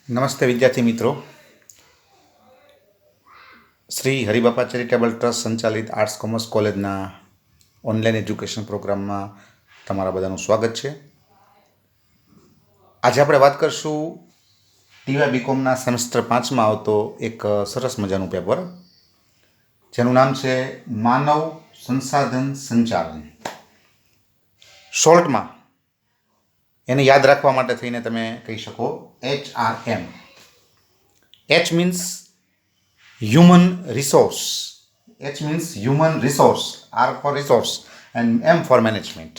નમસ્તે વિદ્યાર્થી મિત્રો. શ્રી હરિબાપા ચેરિટેબલ ટ્રસ્ટ સંચાલિત આર્ટ્સ કોમર્સ કોલેજના ઓનલાઈન એજ્યુકેશન પ્રોગ્રામમાં તમારા બધાનું સ્વાગત છે. આજે આપણે વાત કરીશું ટીવાય બીકોમના સેમેસ્ટર 5માં આવતો એક સરસ મજાનું પેપર જેનું નામ છે માનવ સંસાધન સંચાલન. શોર્ટમાં એને યાદ રાખવા માટે થઈને તમે કહી શકો HRM. H means human resource. H means human resource. R for resource and M for management.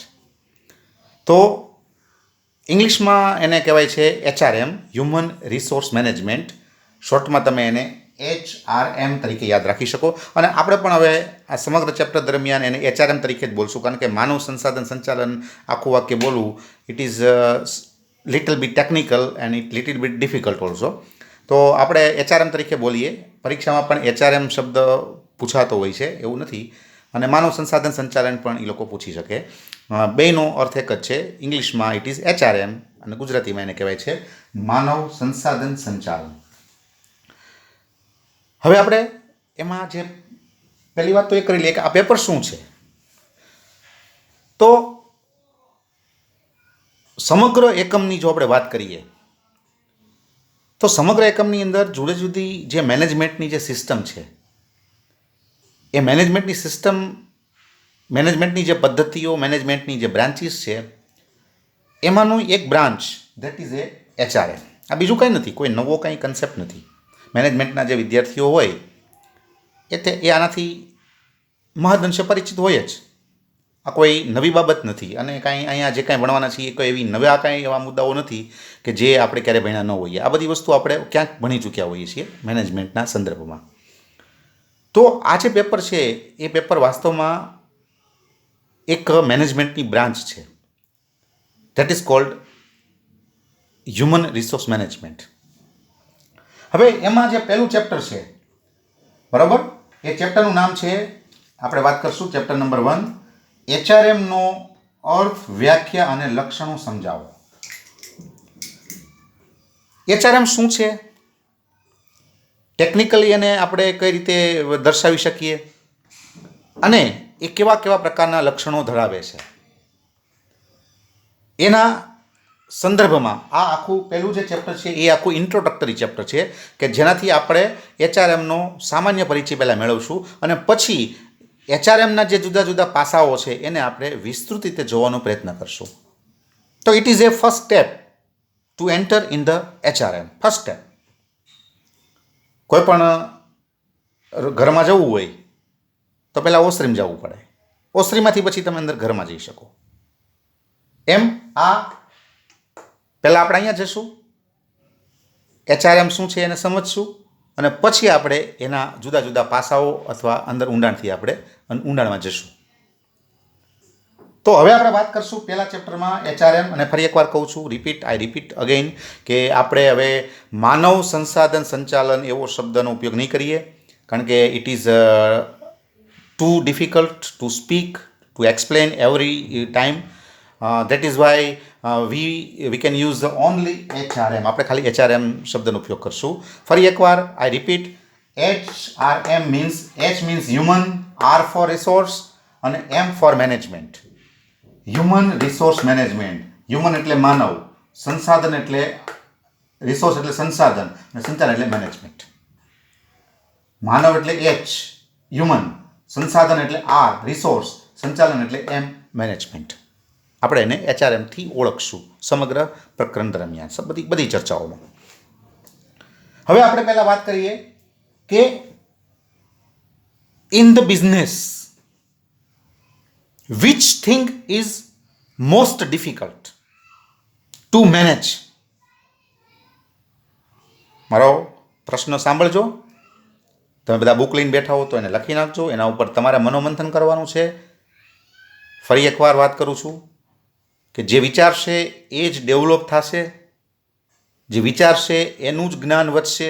તો ઇંગ્લિશમાં એને કહેવાય છે HRM, હ્યુમન રિસોર્સ મેનેજમેન્ટ. શોર્ટમાં તમે એને HRM તરીકે યાદ રાખી શકો. અને આપણે પણ હવે આ સમગ્ર ચેપ્ટર દરમિયાન એને HRM તરીકે જ બોલશું, કારણ કે માનવ સંસાધન સંચાલન આખું વાક્ય બોલવું it is little bit technical and it little bit difficult also. તો આપણે HRM તરીકે બોલીએ. પરીક્ષામાં પણ HRM શબ્દ પૂછાતો હોય છે, એવું નથી. અને માનવ સંસાધન સંચાલન પણ એ લોકો પૂછી શકે. બેયનો અર્થ એક જ છે. ઇંગ્લિશમાં ઇટ ઇઝ HRM અને ગુજરાતીમાં એને કહેવાય છે માનવ સંસાધન સંચાલન. હવે આપણે એમાં જે પહેલી વાત તો એ કરી લઈએ કે આ પેપર શું છે. તો સમગ્ર એકમની જો આપણે વાત કરીએ તો સમગ્ર એકમની અંદર જુદી જુદી જે મેનેજમેન્ટની જે સિસ્ટમ છે, એ મેનેજમેન્ટની સિસ્ટમ, મેનેજમેન્ટની જે પદ્ધતિઓ, મેનેજમેન્ટની જે બ્રાન્ચીસ છે, એમાંનું એક branch that is A HRM. આ બીજું કંઈ નથી, કોઈ નવો કંઈ કન્સેપ્ટ નથી. મેનેજમેન્ટના જે વિદ્યાર્થીઓ હોય એ આનાથી મહદઅંશે પરિચિત હોય જ. આ કોઈ નવી બાબત નથી. અને કાંઈ અહીંયા જે કાંઈ ભણવાના છીએ કોઈ એવી નવા કાંઈ એવા મુદ્દાઓ નથી કે જે આપણે ક્યારેય ભણ્યા ન હોઈએ. આ બધી વસ્તુ આપણે ક્યાંક ભણી ચૂક્યા હોઈએ છીએ મેનેજમેન્ટના સંદર્ભમાં. તો આ જે પેપર છે એ પેપર વાસ્તવમાં એક મેનેજમેન્ટની બ્રાન્ચ છે. That is called human resource management. હવે એમાં જે પહેલું ચેપ્ટર છે, બરાબર, એ ચેપ્ટરનું નામ છે, આપણે વાત કરીશું ચેપ્ટર નંબર 1, HRM નો અર્થ, વ્યાખ્યા અને લક્ષણો સમજાવો. HRM શું છે, ટેકનિકલી એને આપણે કઈ રીતે દર્શાવી શકીએ અને એ કેવા કેવા પ્રકારના લક્ષણો ધરાવે છે, એના સંદર્ભમાં આ આખું પહેલું જે ચેપ્ટર છે એ આખું ઇન્ટ્રોડક્ટરી ચેપ્ટર છે કે જેનાથી આપણે HRMનો સામાન્ય પરિચય પહેલાં મેળવશું અને પછી HRMના જે જુદા જુદા પાસાઓ છે એને આપણે વિસ્તૃત રીતે જોવાનો પ્રયત્ન કરશું. તો it is A first step two enter in the HRM. First step. કોઈ પણ ઘરમાં જવું હોય તો પહેલાં ઓસરીમાં જવું પડે. ઓસરીમાંથી પછી તમે અંદર ઘરમાં જઈ શકો. એમ આ પહેલાં આપણે અહીંયા જઈશું, HRM શું છે એને સમજશું અને પછી આપણે એના જુદા જુદા પાસાઓ અથવા અંદર ઊંડાણથી આપણે ઊંડાણમાં જઈશું. તો હવે આપણે વાત કરીશું પહેલા ચેપ્ટરમાં HRM. અને ફરી એકવાર કહું છું, આઈ રિપીટ અગેઇન, કે આપણે હવે માનવ સંસાધન સંચાલન એવો શબ્દનો ઉપયોગ નહીં કરીએ, કારણ કે it is too difficult to speak, to explain every time. That is why we can use the only HRM. આપણે ખાલી HRM શબ્દનો ઉપયોગ કરશું. ફરી એકવાર આઈ repeat, HRM means H means human, R for resource અને M for management. Human resource management. Human એટલે માનવ, સંસાધન એટલે રિસોર્સ એટલે સંસાધન અને સંચાલન એટલે મેનેજમેન્ટ. માનવ એટલે H હ્યુમન, સંસાધન એટલે R રિસોર્સ, સંચાલન એટલે M મેનેજમેન્ટ. આપણે એને HRMથી ઓળખશું સમગ્ર પ્રકરણ દરમિયાન, બધી ચર્ચાઓમાં. હવે આપણે પહેલા વાત કરીએ કે in the business which thing is most difficult to manage. મારો પ્રશ્ન સાંભળજો. તમે બધા બુક લઈને બેઠા હો તો એને લખી નાખજો. એના ઉપર તમારે મનોમંથન કરવાનું છે. ફરી એકવાર વાત કરું છું કે જે વિચારશે એ જ ડેવલપ થશે, જે વિચારશે એનું જ જ્ઞાન વધશે.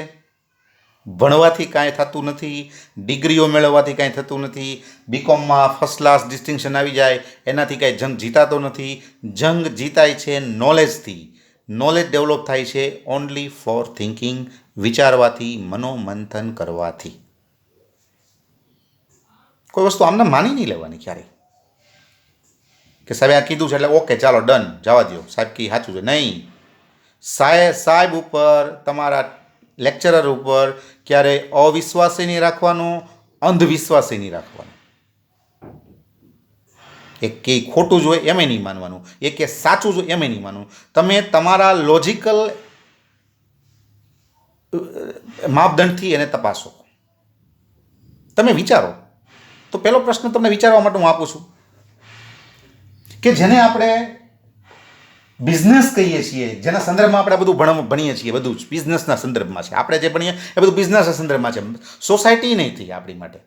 ભણવાથી કાંઈ થતું નથી, ડિગ્રીઓ મેળવવાથી કાંઈ થતું નથી, બીકોમમાં ફર્સ્ટ ક્લાસ ડિસ્ટિંક્શન આવી જાય એનાથી કાંઈ જંગ જીતાતો નથી. જંગ જીતાય છે નોલેજથી. નોલેજ ડેવલપ થાય છે ઓનલી ફોર થિંકિંગ, વિચારવાથી, મનોમંથન કરવાથી. કોઈ વસ્તુ આમને માની નહીં લેવાની ક્યારેય કે સાહેબ આ કીધું છે એટલે ઓકે ચાલો ડન જવા દો, સાહેબ કી સાચું છે. નહીં, સાહેબ ઉપર, તમારા લેક્ચરર ઉપર ક્યારેય અવિશ્વાસ નહીં રાખવાનો, અંધવિશ્વાસ નહીં રાખવાનો. એ કે ખોટું જ હોય એમ નહીં માનવાનું, એ કે સાચું જ હોય એમ નહીં માનવાનું. તમે તમારા લોજિકલ માપદંડથી એને તપાસો. તમે વિચારો. તો પહેલો પ્રશ્ન તમને વિચારવા માટે હું આપું છું કે જેને આપણે બિઝનેસ કહીએ છીએ, જેના સંદર્ભમાં આપણે બધું ભણીએ છીએ, બધું જ બિઝનેસના સંદર્ભમાં છે. આપણે જે ભણીએ એ બધું બિઝનેસના સંદર્ભમાં છે. સોસાયટી નહીં થઈ આપણી માટે.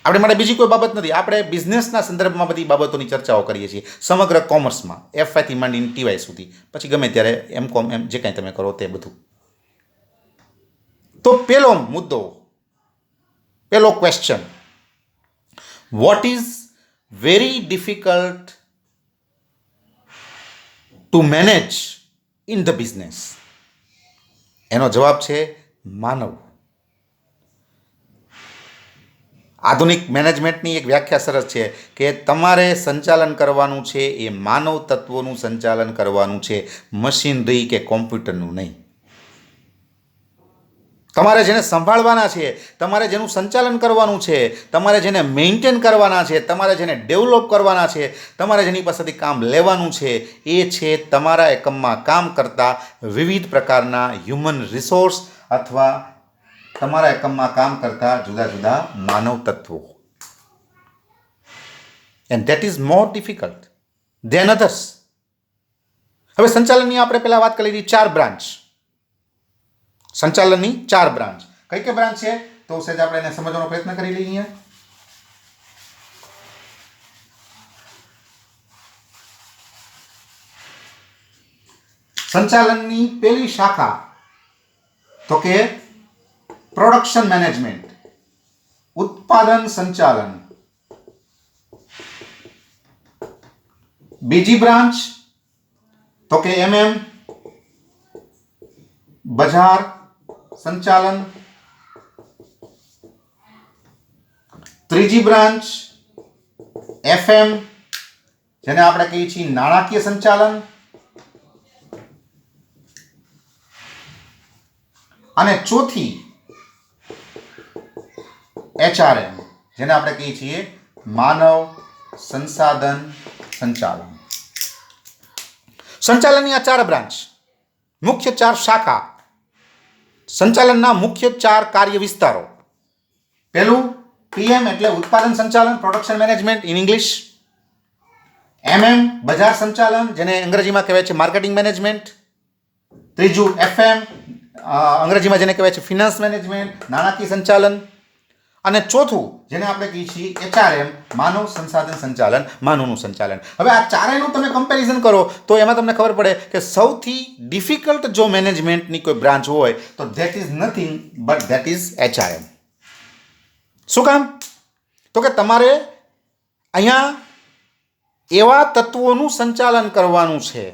આપણી માટે બીજી કોઈ બાબત નથી. આપણે બિઝનેસના સંદર્ભમાં બધી બાબતોની ચર્ચાઓ કરીએ છીએ, સમગ્ર કોમર્સમાં, FYથી માંડીને TY સુધી, પછી ગમે ત્યારે MCOM એમ જે કાંઈ તમે કરો તે બધું. તો પહેલો મુદ્દો, પહેલો question, what is very difficult to manage in the business? એનો જવાબ છે માનવ. આધુનિક મેનેજમેન્ટની એક વ્યાખ્યા સરસ છે કે તમારે સંચાલન કરવાનું છે એ માનવ તત્વોનું સંચાલન કરવાનું છે, મશીનરી કે કોમ્પ્યુટરનું નહીં. તમારે જેને સંભાળવાના છે, તમારે જેનું સંચાલન કરવાનું છે, તમારે જેને મેન્ટેન કરવાના છે, તમારે જેને ડેવલપ કરવાના છે, તમારે જેની પાસેથી કામ લેવાનું છે, એ છે તમારા એકમમાં કામ કરતા વિવિધ પ્રકારના હ્યુમન રિસોર્સ અથવા તમારા એકમમાં કામ કરતા જુદા જુદા માનવ તત્વો. And that is more difficult than others. હવે સંચાલનની આપણે પહેલા વાત કરી લીધી 4 બ્રાન્ચ. સંચાલનની 4 બ્રાન્ચ. કઈ કઈ બ્રાન્ચ છે તો સહેજ આપણે એને સમજવાનો પ્રયત્ન કરી લઈએ. સંચાલનની પહેલી શાખા તો કે પ્રોડક્શન મેનેજમેન્ટ, ઉત્પાદન સંચાલન. બીજી બ્રાન્ચ તો કે બજાર સંચાલન. ત્રીજી બ્રાન્ચ FM, જેને આપણે કહીએ છીએ નાણાકીય સંચાલન. અને ચોથી HRM, જેને આપણે કહીએ છીએ માનવ સંસાધન સંચાલન. સંચાલનની આ 4 બ્રાન્ચ, મુખ્ય 4 શાખા, સંચાલનના મુખ્ય 4 કાર્ય વિસ્તારો. પહેલું PM એટલે ઉત્પાદન સંચાલન, પ્રોડક્શન મેનેજમેન્ટ ઇન ઇંગ્લિશ. બજાર સંચાલન, જેને અંગ્રેજીમાં કહેવાય છે માર્કેટિંગ મેનેજમેન્ટ. ત્રીજું FM, અંગ્રેજીમાં જેને કહેવાય છે ફિનાન્સ મેનેજમેન્ટ, નાણાકીય સંચાલન. અને ચોથું જેને આપણે કહીએ છીએ HRM, માનવ સંસાધન સંચાલન, માનવનું સંચાલન. હવે આ ચારેયનું તમે કમ્પેરિઝન કરો તો એમાં તમને ખબર પડે કે સૌથી ડિફિકલ્ટ જો મેનેજમેન્ટની કોઈ બ્રાન્ચ હોય તો that is nothing but that is HRM. શું કામ? તો કે તમારે અહીંયા એવા તત્વોનું સંચાલન કરવાનું છે,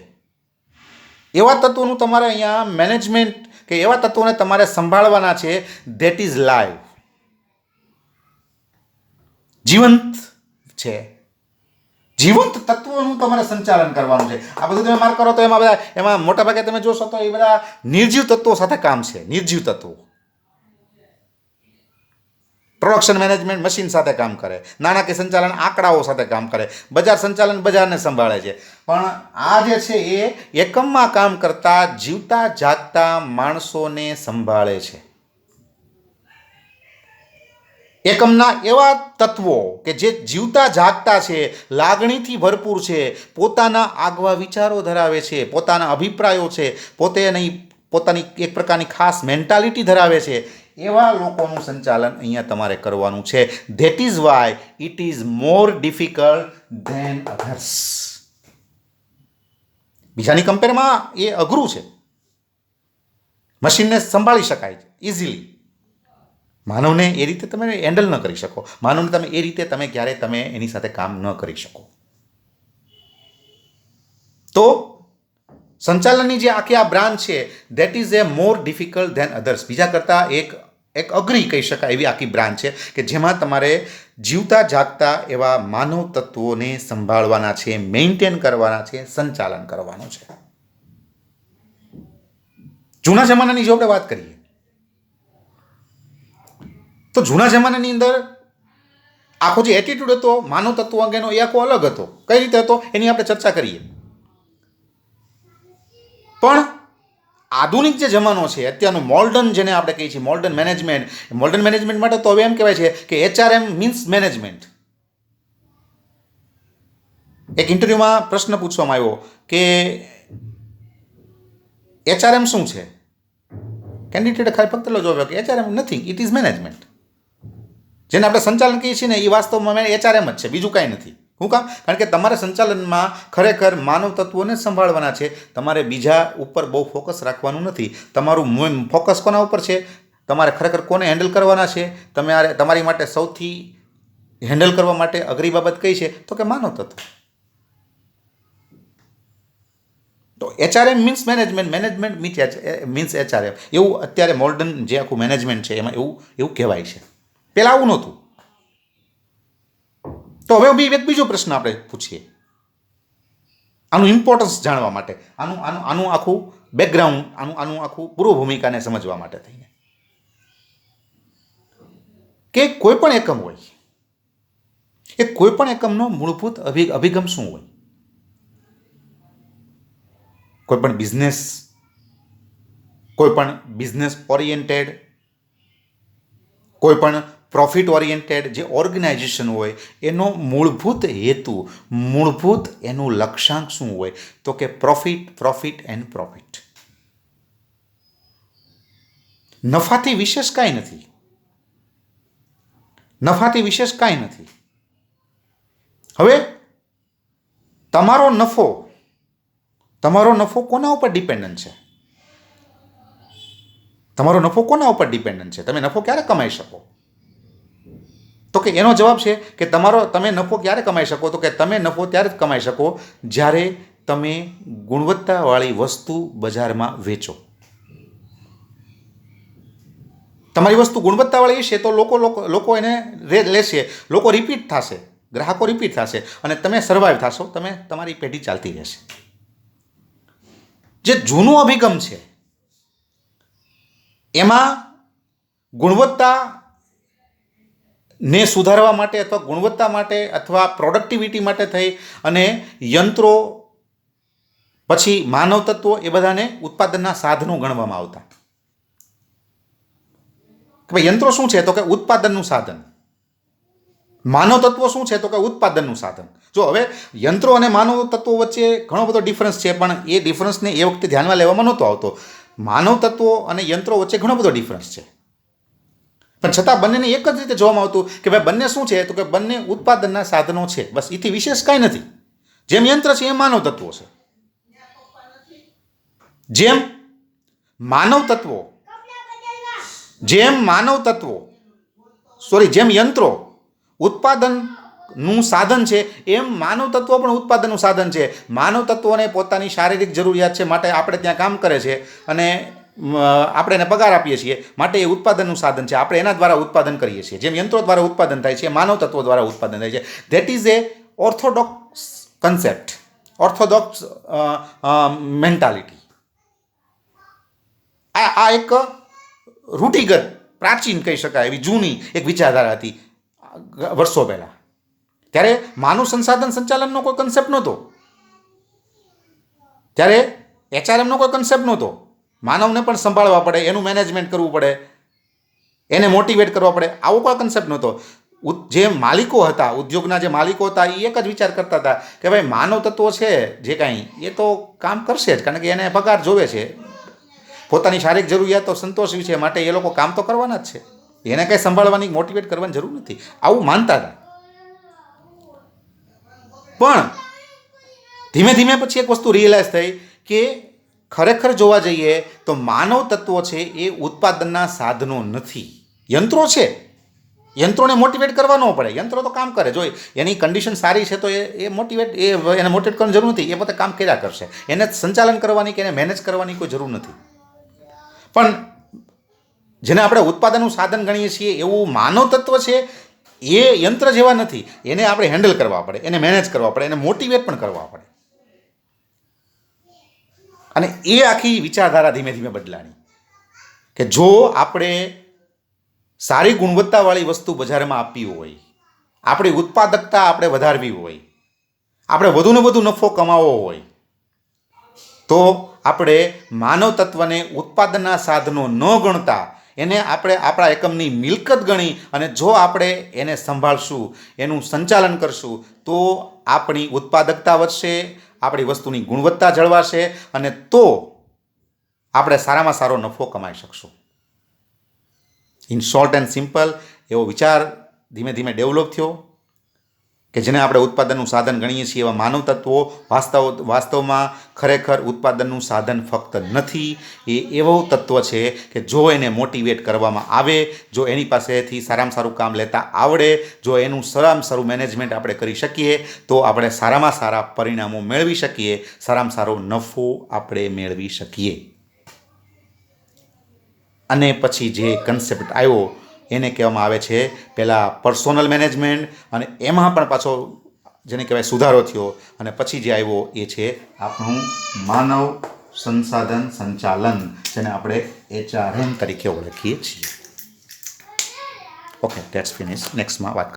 એવા તત્વોનું તમારે અહીંયા મેનેજમેન્ટ કે એવા તત્વોને તમારે સંભાળવાના છે ધેટ ઇઝ લાઈવ, જીવંત છે. જીવંત તત્વોનું તમારે સંચાલન કરવાનું છે. આ બધું તમે માર્ક કરો તો એમાં મોટા ભાગે તમે જોશો તો એ બધા નિર્જીવ તત્વો સાથે કામ છે. નિર્જીવ તત્વો. પ્રોડક્શન મેનેજમેન્ટ મશીન સાથે કામ કરે, નાણાકીય સંચાલન આંકડાઓ સાથે કામ કરે, બજાર સંચાલન બજારને સંભાળે છે. પણ આ જે છે એ એકમમાં કામ કરતા જીવતા જાગતા માણસોને સંભાળે છે. એકમના એવા તત્વો કે જે જીવતા જાગતા છે, લાગણીથી ભરપૂર છે, પોતાના આગવા વિચારો ધરાવે છે, પોતાના અભિપ્રાયો છે, પોતાની એક પ્રકારની ખાસ મેન્ટાલિટી ધરાવે છે, એવા લોકોનું સંચાલન અહીંયા તમારે કરવાનું છે. That is why it is more difficult than others. બીજાની કમ્પેરમાં એ અઘરું છે. મશીનને સંભાળી શકાય છે ઇઝીલી. માનવને એ રીતે તમે હેન્ડલ ન કરી શકો. માનવને તમે એ રીતે ક્યારે એની સાથે કામ ન કરી શકો. તો સંચાલનની જે આખી આ બ્રાન્ચ છે that is a more difficult than others. બીજા કરતાં એક અઘરી કહી શકાય એવી આખી બ્રાન્ચ છે કે જેમાં તમારે જીવતા જાગતા એવા માનવ તત્વોને સંભાળવાના છે, મેન્ટેન કરવાના છે, સંચાલન કરવાનું છે. જૂના જમાનાની જો આપણે વાત કરીએ તો જૂના જમાનાની અંદર આખો જે એટીટ્યુડ હતો માનવ તત્વો અંગેનો એ આખો અલગ હતો. કઈ રીતે હતો એની આપણે ચર્ચા કરીએ. પણ આધુનિક જે જમાનો છે અત્યારનું મોડર્ન જેને આપણે કહીએ છીએ મોડર્ન મેનેજમેન્ટ માટે તો હવે એમ કહેવાય છે કે HRM મીન્સ મેનેજમેન્ટ. એક ઇન્ટરવ્યુમાં પ્રશ્ન પૂછવામાં આવ્યો કે HRM શું છે? કેન્ડિડેટે ખાલી ફક્ત એટલો જવાબ કે HRM nothing, it is management. જેને આપણે સંચાલન કહીએ છીએ ને એ વાસ્તવમાં HRM જ છે, બીજું કાંઈ નથી. શું કામ? કારણ કે તમારે સંચાલનમાં ખરેખર માનવ તત્વોને સંભાળવાના છે. તમારે બીજા ઉપર બહુ ફોકસ રાખવાનું નથી. તમારું ફોકસ કોના ઉપર છે? તમારે ખરેખર કોને હેન્ડલ કરવાના છે? તમારી માટે સૌથી હેન્ડલ કરવા માટે અઘરી બાબત કઈ છે? તો કે માનવ તત્વ. તો HRM means management means HRM. એવું અત્યારે મોડર્ન જે આખું મેનેજમેન્ટ છે એમાં એવું કહેવાય છે. પહેલાં આવું નહોતું. તો હવે એક બીજો પ્રશ્ન આપણે પૂછીએ આનું ઇમ્પોર્ટન્સ જાણવા માટે, આનું આખું બેકગ્રાઉન્ડ, આનું આખું પૂર્વ ભૂમિકાને સમજવા માટે થઈને કે કોઈ પણ એકમ હોય એ કોઈ પણ એકમનો મૂળભૂત અભિગમ શું હોય? કોઈ પણ બિઝનેસ ઓરિએન્ટેડ, કોઈ પણ પ્રોફિટ ઓરિએન્ટેડ જે ઓર્ગેનાઇઝેશન હોય એનો મૂળભૂત હેતુ, એનું લક્ષ્યાંક શું હોય? તો કે પ્રોફિટ એન્ડ પ્રોફિટ. નફાથી વિશેષ કાંઈ નથી. હવે તમારો નફો કોના ઉપર ડિપેન્ડન્ટ છે? તમે નફો ક્યારે કમાઈ શકો? તો કે એનો જવાબ છે કે તમે નફો ક્યારે કમાઈ શકો? તો કે તમે નફો ત્યારે જ કમાઈ શકો જ્યારે તમે ગુણવત્તાવાળી વસ્તુ બજારમાં વેચો. તમારી વસ્તુ ગુણવત્તાવાળી હશે તો લોકો એને લેશે, લોકો રિપીટ થશે, ગ્રાહકો રિપીટ થશે અને તમે સર્વાઈવ થશો, તમારી પેઢી ચાલતી રહેશે. જે જૂનો અભિગમ છે એમાં ગુણવત્તાને સુધારવા માટે અથવા ગુણવત્તા માટે અથવા પ્રોડક્ટિવિટી માટે થઈ અને યંત્રો પછી માનવ તત્વો એ બધાને ઉત્પાદનના સાધનો ગણવામાં આવતા. કે ભાઈ યંત્રો શું છે? તો કે ઉત્પાદનનું સાધન. માનવ તત્વો શું છે? તો કે ઉત્પાદનનું સાધન. જો હવે યંત્રો અને માનવ તત્વો વચ્ચે ઘણો બધો ડિફરન્સ છે, પણ એ ડિફરન્સને એ વખતે ધ્યાનમાં લેવામાં નહોતો આવતો. માનવ તત્વો અને યંત્રો વચ્ચે ઘણો બધો ડિફરન્સ છે, પણ છતાં બંનેને એક જ રીતે જોવામાં આવતું કે ભાઈ બંને શું છે? તો કે બંને ઉત્પાદનના સાધનો છે, બસ. એથી વિશેષ કાંઈ નથી. જેમ યંત્ર છે એમ માનવ તત્વો છે. જેમ યંત્રો ઉત્પાદનનું સાધન છે એમ માનવ તત્વો પણ ઉત્પાદનનું સાધન છે. માનવ તત્વોને પોતાની શારીરિક જરૂરિયાત છે માટે આપણે ત્યાં કામ કરે છે અને આપણે એને પગાર આપીએ છીએ, માટે એ ઉત્પાદનનું સાધન છે. આપણે એના દ્વારા ઉત્પાદન કરીએ છીએ. જેમ યંત્રો દ્વારા ઉત્પાદન થાય છે, માનવ તત્વો દ્વારા ઉત્પાદન થાય છે. That is A orthodox concept, orthodox mentality. આ એક રૂઢિગત, પ્રાચીન કહી શકાય એવી જૂની એક વિચારધારા હતી વર્ષો પહેલા. ત્યારે માનવ સંસાધન સંચાલનનો કોઈ કન્સેપ્ટ નહોતો. ત્યારે HRMનો કોઈ કન્સેપ્ટ નહોતો. માનવને પણ સંભાળવા પડે, એનું મેનેજમેન્ટ કરવું પડે, એને મોટિવેટ કરવા પડે, આવો કોઈ કન્સેપ્ટ નહોતો. જે માલિકો હતા, ઉદ્યોગના જે માલિકો હતા, એ એક જ વિચાર કરતા હતા કે ભાઈ માનવ તત્વો છે જે કાંઈ એ તો કામ કરશે જ, કારણ કે એને પગાર જોવે છે, પોતાની શારીરિક જરૂરિયાતો સંતોષવી છે, માટે એ લોકો કામ તો કરવાના જ છે, એને કંઈ સંભાળવાની, મોટિવેટ કરવાની જરૂર નથી, આવું માનતા હતા. પણ ધીમે ધીમે પછી એક વસ્તુ રિયલાઇઝ થઈ કે ખરેખર જોવા જઈએ તો માનવ તત્વો છે એ ઉત્પાદનના સાધનો નથી, યંત્રો છે. યંત્રોને મોટિવેટ કરવા ન પડે, યંત્રો તો કામ કરે. જો એની કન્ડિશન સારી છે તો એને મોટિવેટ કરવાની જરૂર નથી, એ પોતે કામ કર્યા કરશે. એને સંચાલન કરવાની કે એને મેનેજ કરવાની કોઈ જરૂર નથી. પણ જેને આપણે ઉત્પાદનનું સાધન ગણીએ છીએ એવું માનવ તત્વ છે, એ યંત્ર જેવા નથી. એને આપણે હેન્ડલ કરવા પડે, એને મેનેજ કરવા પડે, એને મોટિવેટ પણ કરવા પડે. અને એ આખી વિચારધારા ધીમે ધીમે બદલાણી કે જો આપણે સારી ગુણવત્તાવાળી વસ્તુ બજારમાં આપવી હોય, આપણી ઉત્પાદકતા આપણે વધારવી હોય, આપણે વધુને વધુ નફો કમાવવો હોય, તો આપણે માનવ તત્વને ઉત્પાદનના સાધનો ન ગણતા એને આપણે આપણા એકમની મિલકત ગણી અને જો આપણે એને સંભાળશું, એનું સંચાલન કરશું, તો આપણી ઉત્પાદકતા વધશે, આપણી વસ્તુની ગુણવત્તા જળવાશે અને તો આપણે સારામાં સારો નફો કમાઈ શકશું. ઇન શોર્ટ એન્ડ સિમ્પલ એવો વિચાર ધીમે ધીમે ડેવલપ થયો કે જેને આપણે ઉત્પાદનનું સાધન ગણીએ છીએ એવા માનવ તત્વો વાસ્તવમાં ખરેખર ઉત્પાદનનું સાધન ફક્ત નથી. એ એવો તત્વ છે કે જો એને મોટિવેટ કરવામાં આવે, જો એની પાસેથી સારામાં સારું કામ લેતા આવડે, જો એનું સારામાં સારું મેનેજમેન્ટ આપણે કરી શકીએ તો આપણે સારામાં સારા પરિણામો મેળવી શકીએ, સારામાં સારો નફો આપણે મેળવી શકીએ. અને પછી જે કન્સેપ્ટ આવ્યો એને કહેવામાં આવે છે પહેલાં પર્સોનલ મેનેજમેન્ટ, અને એમાં પણ પાછો જેને કહેવાય સુધારો થયો, અને પછી જે આવ્યો એ છે આપણું માનવ સંસાધન સંચાલન, જેને આપણે HRM તરીકે ઓળખીએ છીએ. Okay, that's finish. નેક્સ્ટમાં વાત